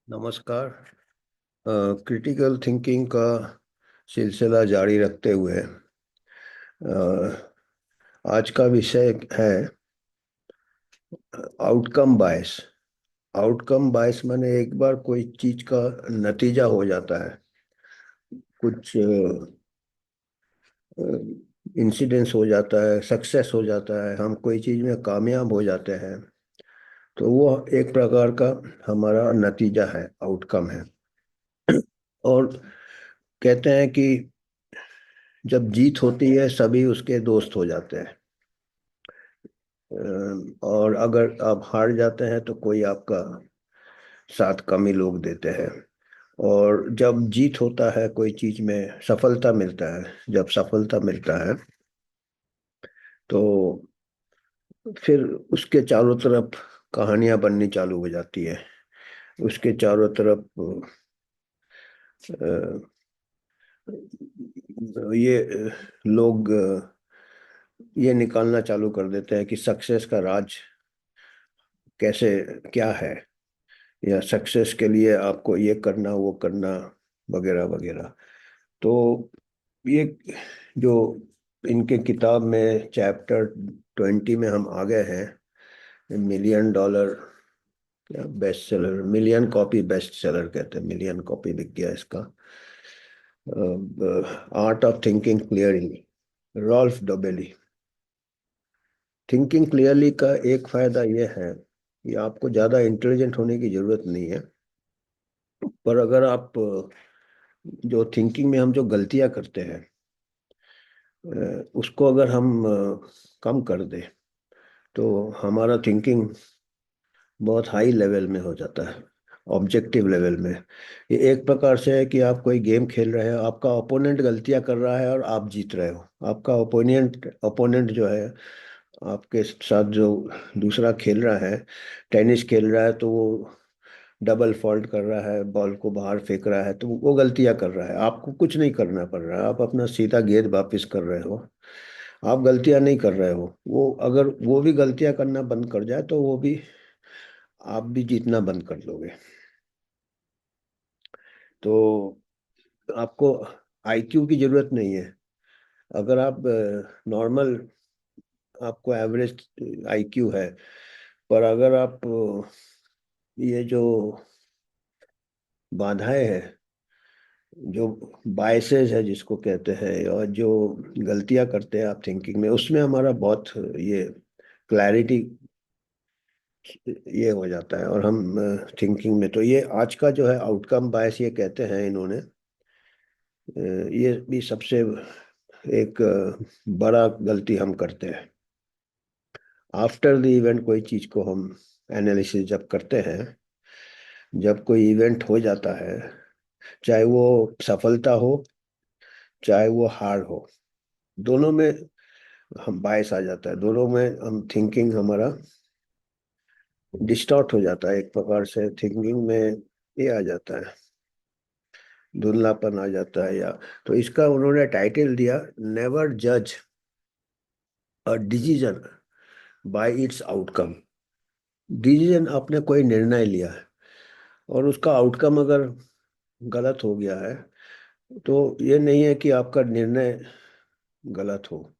नमस्कार। Critical thinking का सिलसिला जारी रखते हुए आज का विषय है आउटकम बायस। आउटकम बायस माने एक बार कोई चीज का नतीजा हो जाता है, कुछ इंसिडेंस हो जाता है, सक्सेस हो जाता है, हम कोई चीज में कामयाब हो जाते हैं, तो वो एक प्रकार का हमारा नतीजा है, आउटकम है। और कहते हैं कि जब जीत होती है सभी उसके दोस्त हो जाते हैं। और अगर आप हार जाते हैं तो कोई आपका साथ कम ही लोग देते हैं। और जब जीत होता है, कोई चीज में सफलता मिलता है, जब सफलता मिलता है तो फिर उसके चारों तरफ कहानियां बननी चालू हो जाती है। उसके चारों तरफ अ, ये लोग ये निकालना चालू कर देते हैं कि सक्सेस का राज कैसे, क्या है, या सक्सेस के लिए आपको ये करना वो करना वगैरह वगैरह। तो ये जो इनके किताब में चैप्टर 20 में हम आ गए हैं, मिलियन डॉलर या best seller, million copy best seller कहते हैं, मिलियन कॉपी बिक गया इसका। Art of thinking clearly, Rolf Dobelli. Thinking clearly का एक फायदा यह है कि आपको ज्यादा इंटेलिजेंट होने की जरूरत नहीं है। पर अगर आप जो थिंकिंग में हम जो गलतियां करते हैं, उसको अगर हम कम कर दें तो हमारा थिंकिंग बहुत हाई लेवल में हो जाता है, ऑब्जेक्टिव लेवल में। ये एक प्रकार से है कि आप कोई गेम खेल रहे हो, आपका ओपोनेंट गलतियां कर रहा है और आप जीत रहे हो। आपका ओपोनेंट ओपोनेंट जो है, आपके साथ जो दूसरा खेल रहा है, टेनिस खेल रहा है, तो वो डबल फॉल्ट कर रहा है, बॉल को बाहर फेंक रहा है, तो वो गलतियां कर रहा है। आपको कुछ नहीं करना पड़ रहा है, आप अपना सीधा गेंद वापिस कर रहे हो। आप गलतियां नहीं कर रहे हो। वो अगर वो भी गलतियां करना बंद कर जाए तो वो भी, आप भी जीतना बंद कर दोगे। तो आपको आईक्यू की जरूरत नहीं है। अगर आप नॉर्मल, आपको एवरेज आईक्यू है, पर अगर आप ये जो बाधाएं हैं, जो बायसेस है जिसको कहते हैं, और जो गलतियां करते हैं आप थिंकिंग में, उसमें हमारा बहुत ये क्लैरिटी ये हो जाता है। और हम थिंकिंग में, तो ये आज का जो है आउटकम बायस ये कहते हैं इन्होंने, ये भी सबसे एक बड़ा गलती हम करते हैं। आफ्टर द इवेंट कोई चीज को हम एनालिसिस जब करते हैं, जब कोई इवेंट हो जाता है, चाहे वो सफलता हो चाहे वो हार हो, दोनों में हम बायस आ जाता है, दोनों में हम थिंकिंग हमारा डिस्टॉर्ट हो जाता है। एक प्रकार से थिंकिंग में ये आ जाता है, धुंधलापन आ जाता है। या तो इसका उन्होंने टाइटल दिया, नेवर जज a decision by it's outcome. Decision, आपने कोई निर्णय लिया है और उसका आउटकम अगर गलत हो गया है, तो ये नहीं है कि आपका निर्णय गलत हो।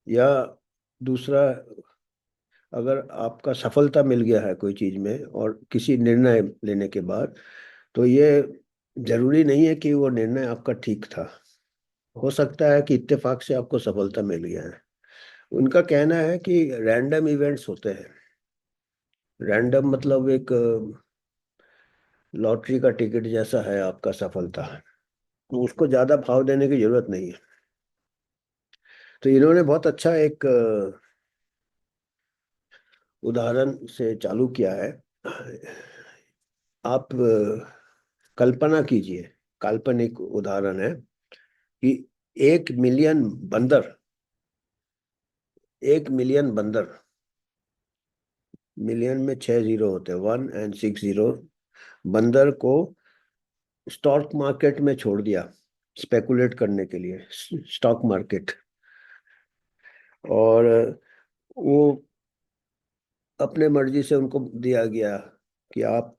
या दूसरा, अगर आपका सफलता मिल गया है कोई चीज में और किसी निर्णय लेने के बाद, तो ये जरूरी नहीं है कि वो निर्णय आपका ठीक था। हो सकता है कि इत्तेफाक से आपको सफलता मिल गया है। उनका कहना है कि रैंडम इवेंट्स होते हैं। रैंडम मतलब एक लॉटरी का टिकट जैसा है आपका सफलता, तो उसको ज्यादा भाव देने की जरूरत नहीं है। तो इन्होंने बहुत अच्छा एक उदाहरण से चालू किया है। आप कल्पना कीजिए, काल्पनिक उदाहरण है कि 1 मिलियन बंदर, 1 मिलियन बंदर, मिलियन में 6 जीरो होते हैं, 1 और 6 जीरो, बंदर को स्टॉक मार्केट में छोड़ दिया स्पेकुलेट करने के लिए, स्टॉक मार्केट। और वो अपने मर्जी से उनको दिया गया कि आप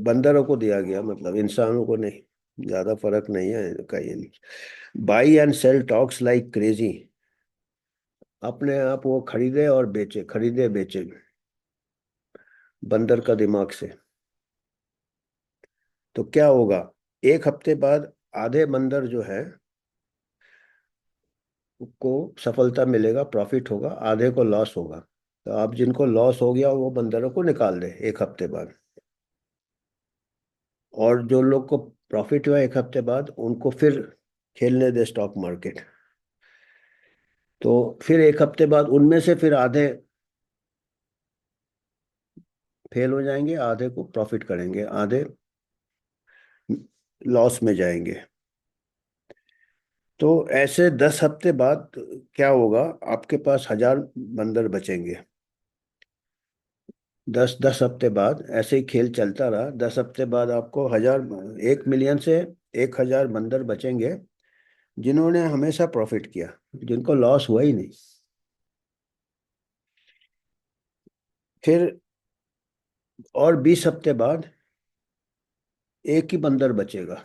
बंदरों को दिया गया, मतलब इंसानों को नहीं, ज्यादा फर्क नहीं है इनका ये। By and sell talks like crazy, अपने आप वो खरीदे और बेचे, खरीदे बेचे, बंदर का दिमाग से। तो क्या होगा, एक हफ्ते बाद आधे बंदर जो है को सफलता मिलेगा, प्रॉफिट होगा, आधे को लॉस होगा। तो आप जिनको लॉस हो गया वो बंदरों को निकाल दे एक हफ्ते बाद, और जो लोग को प्रॉफिट हुआ एक हफ्ते बाद उनको फिर खेलने दे स्टॉक मार्केट। तो फिर एक हफ्ते बाद उनमें से फिर आधे फेल हो जाएंगे, आधे को प्रॉफिट करेंगे, आधे लॉस में जाएंगे। तो ऐसे 10 हफ्ते बाद क्या होगा, आपके पास 1000 बंदर बचेंगे। 10 10 हफ्ते बाद ऐसे ही खेल चलता रहा, 10 हफ्ते बाद आपको 1 मिलियन से 1000 बंदर बचेंगे, जिन्होंने हमेशा प्रॉफिट किया, जिनको लॉस हुआ ही नहीं। फिर और 20 हफ्ते बाद एक ही बंदर बचेगा,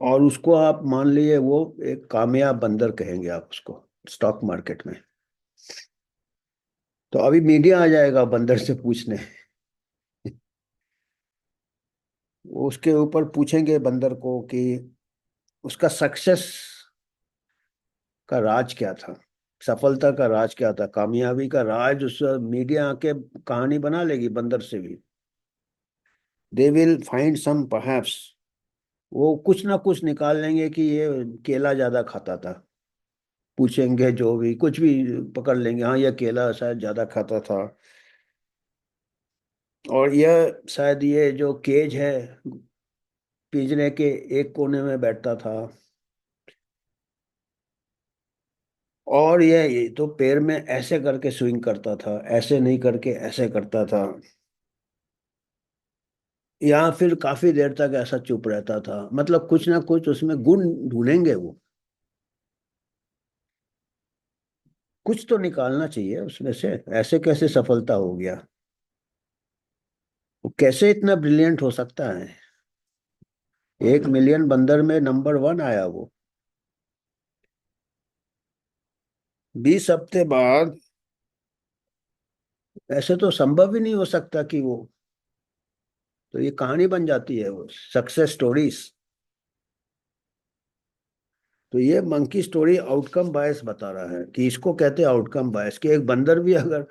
और उसको आप मान लीजिए वो एक कामयाब बंदर कहेंगे आप उसको स्टॉक मार्केट में। तो अभी मीडिया आ जाएगा बंदर से पूछने, वो उसके ऊपर पूछेंगे बंदर को कि उसका सक्सेस का राज क्या था, सफलता का राज क्या था, कामयाबी का राज। उस मीडिया आके कहानी बना लेगी बंदर से भी। They will find some perhaps, वो कुछ ना कुछ निकाल लेंगे कि ये केला ज्यादा खाता था, पूछेंगे जो भी कुछ भी पकड़ लेंगे, हाँ ये केला शायद ज्यादा खाता था, और यह शायद ये जो केज है पिंजरे के एक कोने में बैठता था, और ये तो पैर में ऐसे करके स्विंग करता था, ऐसे नहीं करके ऐसे करता था, या फिर काफी देर तक ऐसा चुप रहता था। मतलब कुछ ना कुछ उसमें गुण ढूंढेंगे वो, कुछ तो निकालना चाहिए उसमें से, ऐसे कैसे सफलता हो गया, वो कैसे इतना ब्रिलियंट हो सकता है। 1 मिलियन बंदर में नंबर 1 आया वो। 20 हफ्ते बाद ऐसे तो संभव ही नहीं हो सकता कि वो, तो ये कहानी बन जाती है वो सक्सेस स्टोरीज। तो ये मंकी स्टोरी आउटकम बायस बता रहा है, कि इसको कहते हैं आउटकम बायस, कि एक बंदर भी अगर,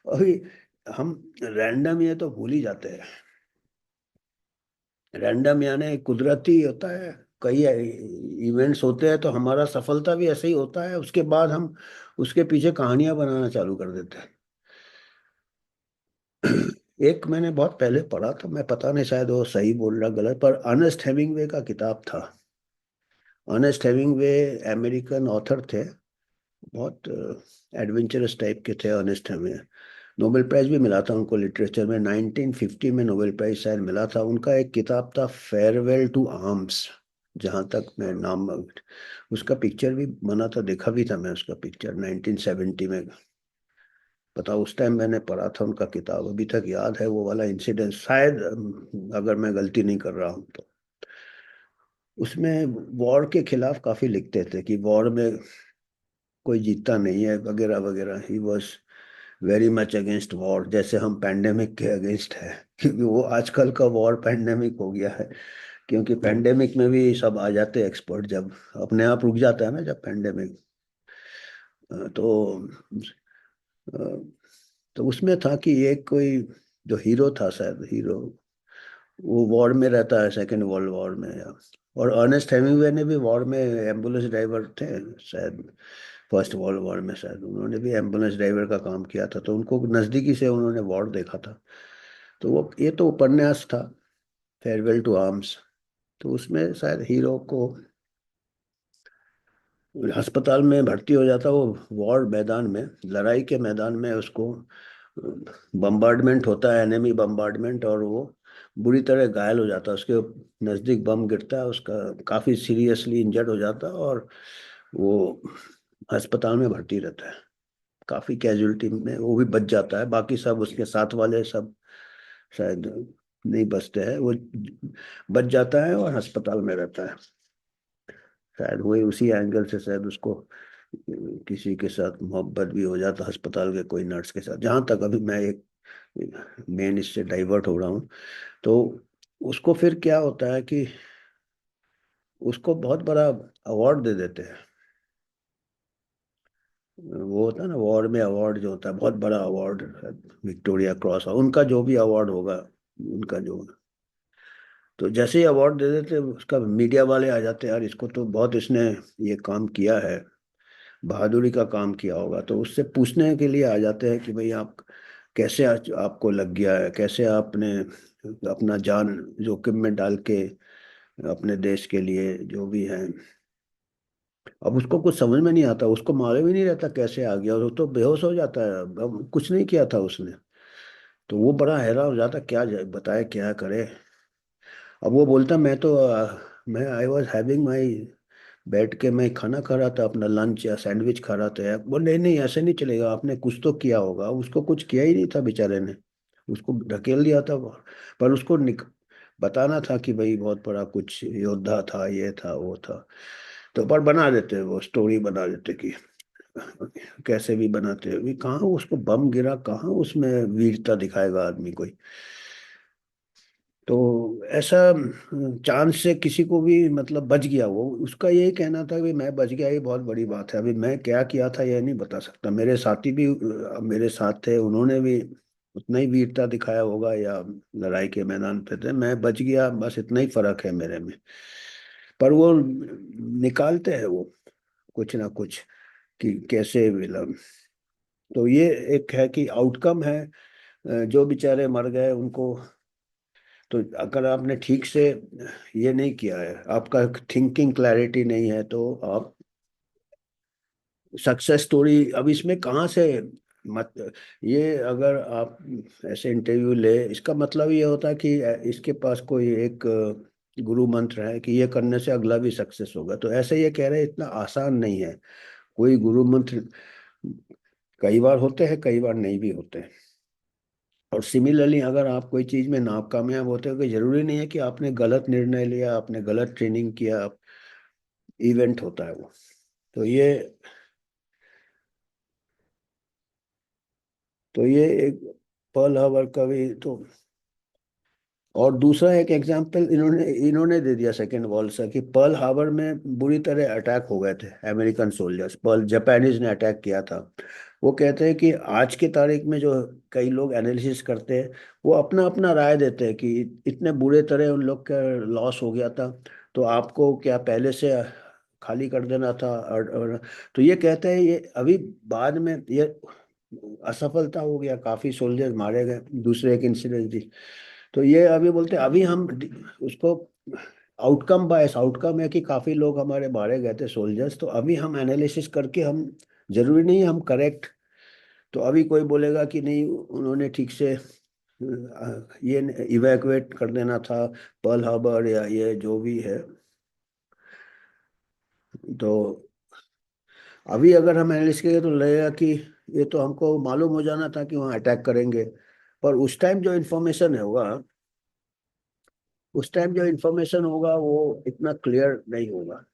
अभी हम रैंडम ये तो भूल ही जाते हैं, रैंडम यानी कुदरती होता है, कई इवेंट्स होते हैं तो हमारा सफलता भी ऐसे ही होता है, उसके बाद हम उसके पीछे कहानियां बनाना चालू कर देते हैं। एक मैंने बहुत पहले पढ़ा था, मैं पता नहीं शायद वो सही बोल रहा गलत, पर अर्नेस्ट हेमिंग्वे का किताब था। अर्नेस्ट हेमिंग्वे अमेरिकन ऑथर थे, बहुत एडवेंचरस टाइप के थे अर्नेस्ट हेमिंग्वे। नोबेल प्राइज भी मिला था उनको लिटरेचर में, 1950 में नोबेल प्राइज शायद मिला था। उनका एक किताब था फेयरवेल टू आर्म्स, जहाँ तक मैं नाम, उसका पिक्चर भी बना था, देखा भी था मैं उसका पिक्चर 1970 में। पता उस टाइम मैंने पढ़ा था उनका किताब, अभी तक याद है वो वाला इंसिडेंट शायद, अगर मैं गलती नहीं कर रहा हूँ तो। उसमें वॉर के खिलाफ काफी लिखते थे कि वॉर में कोई जीतता नहीं है वगैरह वगैरह। He was very much against war, जैसे हम पैंडेमिक के अगेंस्ट है, क्योंकि वो आजकल का वॉर पैंडेमिक हो गया है। क्योंकि पैंडेमिक में भी सब आ जाते हैं एक्सपर्ट, जब अपने आप रुक जाता है ना जब पैंडेमिक। तो अ, तो उसमें था कि एक कोई जो हीरो था, शायद हीरो, वो वॉर में रहता है, सेकेंड वर्ल्ड वॉर में, या और अर्नेस्ट हेमिंग्वे ने भी वॉर में एम्बुलेंस ड्राइवर थे शायद, फर्स्ट वर्ल्ड वॉर में शायद उन्होंने भी एम्बुलेंस ड्राइवर का काम किया था, तो उनको नज़दीकी से उन्होंने वॉर देखा था। तो वो ये तो उपन्यास था, फेयरवेल टू आर्म्स। तो उसमें शायद हीरो को अस्पताल में भर्ती हो जाता, वो वॉर मैदान में, लड़ाई के मैदान में उसको बम्बार्डमेंट होता है, एनिमी बम्बार्डमेंट, और वो बुरी तरह घायल हो जाता है, उसके नज़दीक बम गिरता है, उसका काफ़ी सीरियसली इंजर्ड हो जाता है, और वो अस्पताल में भर्ती रहता है। काफी कैजुअलिटी में वो भी बच जाता है, बाकी सब उसके साथ वाले सब शायद नहीं बचते हैं, वो बच जाता है और अस्पताल में रहता है। शायद वही उसी एंगल से शायद उसको किसी के साथ मोहब्बत भी हो जाता, अस्पताल के कोई नर्स के साथ। जहां तक अभी मैं एक मेन इससे डाइवर्ट हो रहा हूँ, तो उसको फिर क्या होता है कि उसको बहुत बड़ा अवार्ड दे देते हैं। वो होता है ना वॉर में अवार्ड जो होता है, बहुत बड़ा अवार्ड, विक्टोरिया क्रॉस उनका जो भी अवार्ड होगा, उनका जो, तो जैसे ही अवार्ड दे देते उसका मीडिया वाले आ जाते हैं, यार इसको तो बहुत इसने ये काम किया है, बहादुरी का काम किया होगा, तो उससे पूछने के लिए आ जाते हैं कि भाई आप कैसे आज आपको लग गया है, कैसे आपने अपना जान जोखिम में डाल के अपने देश के लिए जो भी है। अब उसको कुछ समझ में नहीं आता, उसको मालूम ही नहीं रहता कैसे आ गया, और वो तो बेहोश हो जाता है, अब कुछ नहीं किया था उसने। तो वो बड़ा हैरान हो जाता, क्या बताए क्या करे। अब वो बोलता मैं तो मैं आई वॉज हैविंग माई, बैठ के मैं खाना खा रहा था, अपना लंच या सैंडविच खा रहा था। वो नहीं नहीं ऐसे नहीं चलेगा, आपने कुछ तो किया होगा। उसको कुछ किया ही नहीं था बेचारे ने, उसको ढकेल दिया था। पर उसको बताना था कि भाई बहुत बड़ा कुछ योद्धा था, ये था वो था। तो पर बना देते वो स्टोरी बना देते कि कैसे भी बनाते हैं, भी कहाँ उसको बम गिरा, कहाँ उसमें वीरता दिखाएगा आदमी कोई। तो ऐसा चांस से किसी को भी मतलब बच गया वो, उसका यही कहना था कि मैं बच गया, ये बहुत बड़ी बात है। अभी मैं क्या किया था यह नहीं बता सकता, मेरे साथी भी मेरे साथ थे, उन्होंने भी उतना ही वीरता दिखाया होगा या लड़ाई के मैदान पे थे। मैं बच गया, बस इतना ही फर्क है मेरे में। पर वो निकालते हैं वो कुछ ना कुछ कि कैसे मिला। तो ये एक है कि आउटकम है, जो बेचारे मर गए उनको। तो अगर आपने ठीक से ये नहीं किया है, आपका थिंकिंग क्लैरिटी नहीं है, तो आप सक्सेस स्टोरी अब इसमें कहाँ से मत, ये अगर आप ऐसे इंटरव्यू ले, इसका मतलब ये होता है कि इसके पास कोई एक गुरु मंत्र है कि ये करने से अगला भी सक्सेस होगा। तो ऐसे ये कह रहे हैं, इतना आसान नहीं है कोई गुरु मंत्र। कई बार होते हैं, कई बार नहीं भी होते हैं। और सिमिलरली अगर आप कोई चीज में नाकामयाब होते हो, कि जरूरी नहीं है कि आपने गलत निर्णय लिया, आपने गलत ट्रेनिंग किया, इवेंट होता है वो। तो ये एक पर्ल हार्बर का भी तो। और दूसरा एक एग्जांपल इन्होंने इन्होंने दे दिया सेकेंड वॉर से, कि पर्ल हार्बर में बुरी तरह अटैक हो गए थे अमेरिकन सोल्जर्स, पर्ल जापानीज ने अटैक किया था। वो कहते हैं कि आज की तारीख में जो कई लोग एनालिसिस करते हैं, वो अपना अपना राय देते हैं कि इतने बुरे तरह उन लोग का लॉस हो गया था, तो आपको क्या पहले से खाली कर देना था। और तो ये कहते हैं ये अभी बाद में ये असफलता हो गया, काफी सोल्जर्स मारे गए, दूसरे एक इंसिडेंट थी। तो ये अभी बोलते हैं अभी हम उसको आउटकम बायस, आउटकम है कि काफी लोग हमारे मारे गए थे सोल्जर्स, तो अभी हम एनालिसिस करके हम, जरूरी नहीं है हम करेक्ट। तो अभी कोई बोलेगा कि नहीं उन्होंने ठीक से ये इवैक्यूएट कर देना था पर्ल हार्बर, या ये जो भी है। तो अभी अगर हम एनालिसिस करें तो लगेगा कि ये तो हमको मालूम हो जाना था कि वहाँ अटैक करेंगे। पर उस टाइम जो इन्फॉर्मेशन होगा वो इतना क्लियर नहीं होगा।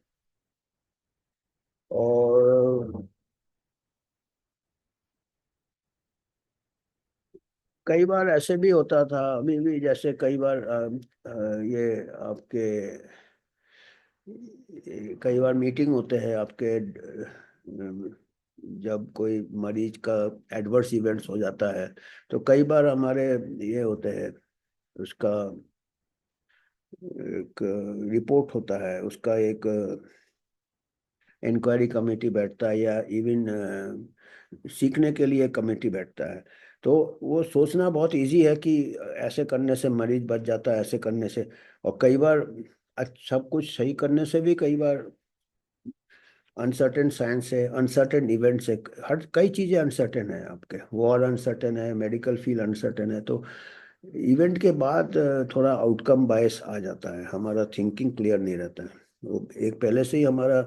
और कई बार ऐसे भी होता था, अभी भी जैसे कई बार ये आपके कई बार मीटिंग होते हैं आपके, जब कोई मरीज का एडवर्स इवेंट्स हो जाता है, तो कई बार हमारे ये होते हैं, उसका एक रिपोर्ट होता है, उसका एक इंक्वायरी कमेटी बैठता है, या इवन सीखने के लिए कमेटी बैठता है। तो वो सोचना बहुत इजी है कि ऐसे करने से मरीज बच जाता है, ऐसे करने से। और कई बार सब कुछ सही करने से भी कई बार अनसर्टेन साइंस है, अनसर्टेन इवेंट्स है, हर कई चीज़ें अनसर्टेन है, आपके वॉर अनसर्टेन है, मेडिकल फील्ड अनसर्टेन है। तो इवेंट के बाद थोड़ा आउटकम बायस आ जाता है, हमारा थिंकिंग क्लियर नहीं रहता है, वो एक पहले से ही हमारा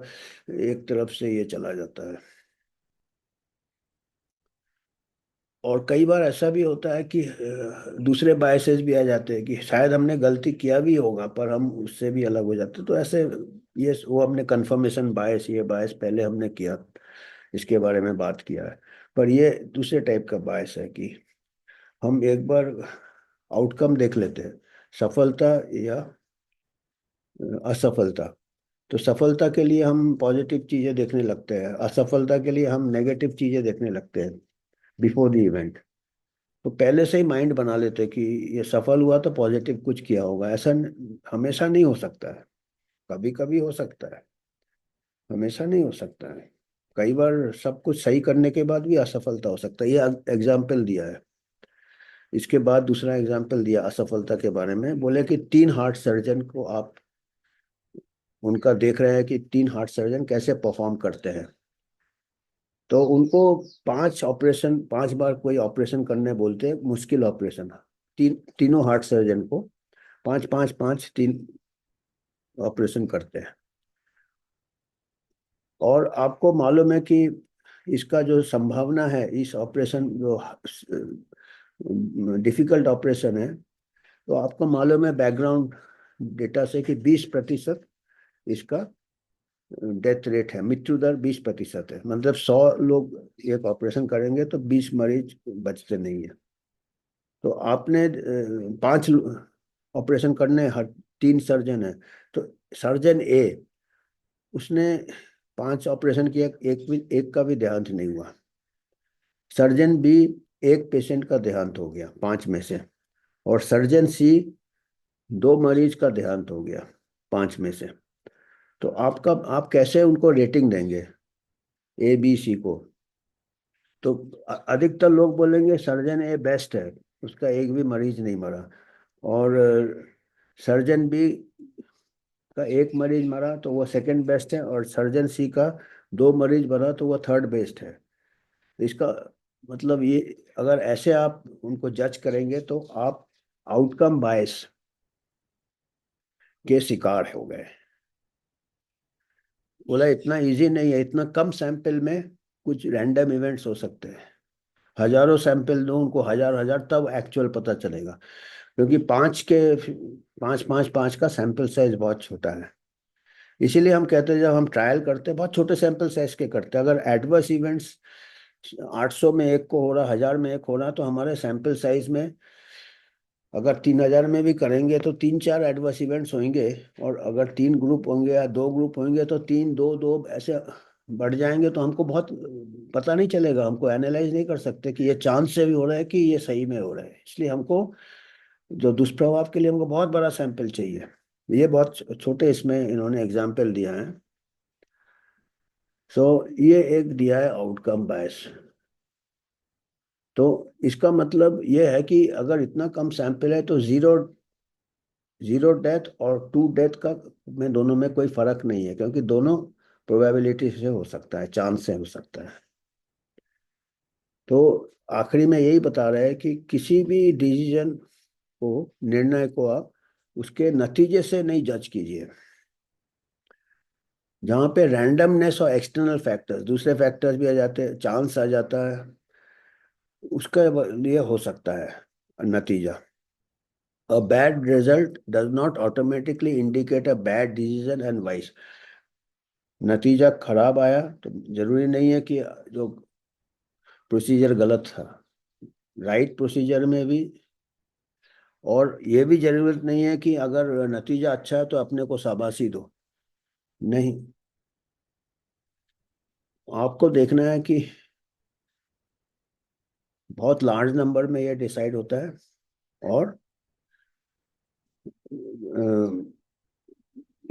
एक तरफ से ये चला जाता है। और कई बार ऐसा भी होता है कि दूसरे बायसेस भी आ जाते हैं कि शायद हमने गलती किया भी होगा पर हम उससे भी अलग हो जाते हैं। तो ऐसे ये वो हमने कंफर्मेशन बायस, ये बायस पहले हमने किया, इसके बारे में बात किया है। पर ये दूसरे टाइप का बायस है कि हम एक बार आउटकम देख लेते हैं, सफलता या असफलता। तो सफलता के लिए हम पॉजिटिव चीजें देखने लगते हैं, असफलता के लिए हम नेगेटिव चीजें देखने लगते हैं बिफोर द इवेंट। तो पहले से ही माइंड बना लेते हैं कि ये सफल हुआ तो पॉजिटिव कुछ किया होगा। ऐसा हमेशा नहीं हो सकता है, कभी कभी हो सकता है, हमेशा नहीं हो सकता है। कई बार सब कुछ सही करने के बाद भी असफलता हो सकता है। ये एग्जाम्पल दिया है। इसके बाद दूसरा एग्जाम्पल दिया असफलता के बारे में, बोले कि 3 हार्ट सर्जन को आप उनका देख रहे हैं कि 3 हार्ट सर्जन कैसे परफॉर्म करते हैं। तो उनको 5 ऑपरेशन, 5 बार कोई ऑपरेशन करने बोलते हैं, मुश्किल ऑपरेशन। तीनों हार्ट सर्जन को 5 5 5 3 ऑपरेशन करते हैं। और आपको मालूम है कि इसका जो संभावना है, इस ऑपरेशन जो डिफिकल्ट ऑपरेशन है, तो आपको मालूम है बैकग्राउंड डेटा से कि 20% इसका डेथ रेट है, मृत्यु दर 20% है। मतलब 100 लोग एक ऑपरेशन करेंगे तो 20 मरीज बचते नहीं है। तो आपने 5 ऑपरेशन करने, हर 3 सर्जन है। तो सर्जन ए, उसने 5 ऑपरेशन किया, एक का भी देहांत नहीं हुआ। सर्जन बी, एक पेशेंट का देहांत हो गया 5 में से। और सर्जन सी, 2 मरीज का देहांत हो गया 5 में से। तो आप कैसे उनको रेटिंग देंगे, ए बी सी को? तो अधिकतर लोग बोलेंगे सर्जन ए बेस्ट है, उसका एक भी मरीज नहीं मरा। और सर्जन बी का एक मरीज मरा तो वो सेकंड बेस्ट है, और सर्जन सी का 2 मरीज मरा तो वो थर्ड बेस्ट है। इसका मतलब ये, अगर ऐसे आप उनको जज करेंगे तो आप आउटकम बायस के शिकार हो गए। बोला इतना इजी नहीं है, इतना कम सैंपल में कुछ रैंडम इवेंट्स हो सकते हैं। हजारों सैंपल दो उनको, हजार हजार, तब एक्चुअल पता चलेगा। क्योंकि 5 का सैंपल साइज बहुत छोटा है। इसीलिए हम कहते हैं, जब हम ट्रायल करते हैं बहुत छोटे सैंपल साइज के करते हैं। अगर एडवर्स इवेंट्स 800 में एक को हो रहा, 1000 में एक हो रहा, तो हमारे सैंपल साइज में अगर 3000 में भी करेंगे तो 3 4 एडवर्स इवेंट्स होंगे। और अगर 3 ग्रुप होंगे या 2 ग्रुप होंगे तो 3 2 2 ऐसे बढ़ जाएंगे। तो हमको बहुत पता नहीं चलेगा, हमको एनालाइज नहीं कर सकते कि ये चांस से भी हो रहा है कि ये सही में हो रहा है। इसलिए हमको जो दुष्प्रभाव के लिए हमको बहुत बड़ा सैंपल चाहिए। ये बहुत छोटे इसमें इन्होंने एग्जाम्पल दिया है। सो ये एक दिया है आउटकम बायस। तो इसका मतलब ये है कि अगर इतना कम सैंपल है तो जीरो जीरो डेथ और 2 डेथ का में दोनों में कोई फर्क नहीं है, क्योंकि दोनों प्रोबेबिलिटी से हो सकता है, चांस से हो सकता है। तो आखिरी में यही बता रहे हैं कि किसी भी डिसीजन को, निर्णय को आप उसके नतीजे से नहीं जज कीजिए। जहाँ पे रैंडमनेस और एक्सटर्नल फैक्टर्स, दूसरे फैक्टर्स भी आ जाते हैं, चांस आ जाता है, उसके लिए हो सकता है नतीजा। A bad result does not automatically indicate a bad decision and vice। नतीजा खराब आया तो जरूरी नहीं है कि जो प्रोसीजर गलत था, राइट प्रोसीजर में भी। और ये भी जरूरत नहीं है कि अगर नतीजा अच्छा है तो अपने को शाबाशी दो। नहीं, आपको देखना है कि बहुत लार्ज नंबर में ये डिसाइड होता है। और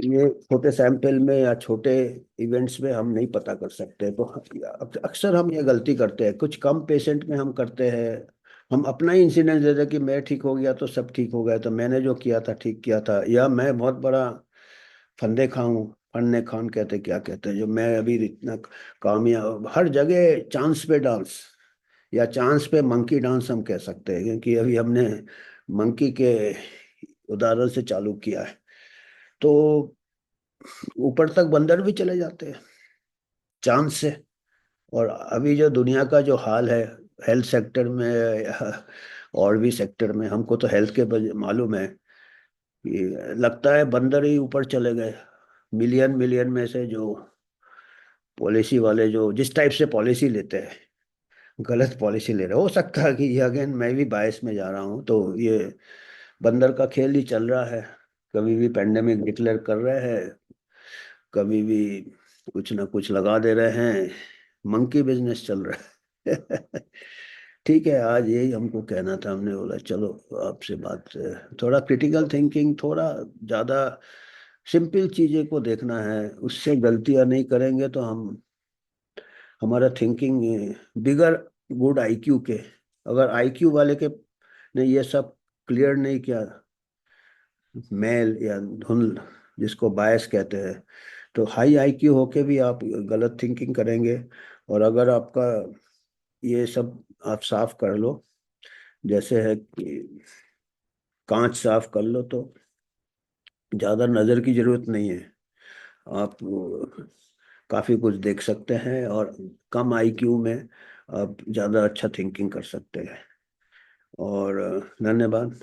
ये छोटे सैंपल में या छोटे इवेंट्स में हम नहीं पता कर सकते। तो अक्सर हम ये गलती करते हैं, कुछ कम पेशेंट में हम करते हैं। हम अपना ही इंसिडेंस देते हैं कि मैं ठीक हो गया तो सब ठीक हो गया, तो मैंने जो किया था ठीक किया था, या मैं बहुत बड़ा फंदे खाऊं, फन्ने खान कहते क्या कहते हैं, जो मैं अभी इतना कामयाब, हर जगह चांस पे डांस, या चांस पे मंकी डांस हम कह सकते हैं, क्योंकि अभी हमने मंकी के उदाहरण से चालू किया है। तो ऊपर तक बंदर भी चले जाते हैं चांस से। और अभी जो दुनिया का जो हाल है, हेल्थ सेक्टर में या और भी सेक्टर में, हमको तो हेल्थ के मालूम है कि लगता है बंदर ही ऊपर चले गए। मिलियन मिलियन में से जो पॉलिसी वाले जो जिस टाइप से पॉलिसी लेते हैं, गलत पॉलिसी ले रहे, हो सकता है कि ये अगेन मैं भी बायस में जा रहा हूँ, तो ये बंदर का खेल ही चल रहा है। कभी भी पेंडेमिक डिक्लेयर कर रहे हैं, कभी भी कुछ ना कुछ लगा दे रहे हैं, मंकी बिजनेस चल रहा है। ठीक है, आज यही हमको कहना था, हमने बोला चलो आपसे बात, थोड़ा क्रिटिकल थिंकिंग, थोड़ा ज्यादा सिंपल चीजें को देखना है, उससे गलतियां नहीं करेंगे तो हम, हमारा थिंकिंग बिगर गुड आईक्यू के, अगर आईक्यू वाले के ने ये सब क्लियर नहीं किया, मेल या धुंध जिसको बायस कहते हैं, तो हाई आईक्यू होके भी आप गलत थिंकिंग करेंगे। और अगर आपका ये सब आप साफ कर लो, जैसे है कि कांच साफ कर लो, तो ज्यादा नजर की जरूरत नहीं है, आप काफी कुछ देख सकते हैं, और कम आईक्यू में आप ज्यादा अच्छा थिंकिंग कर सकते हैं। और धन्यवाद।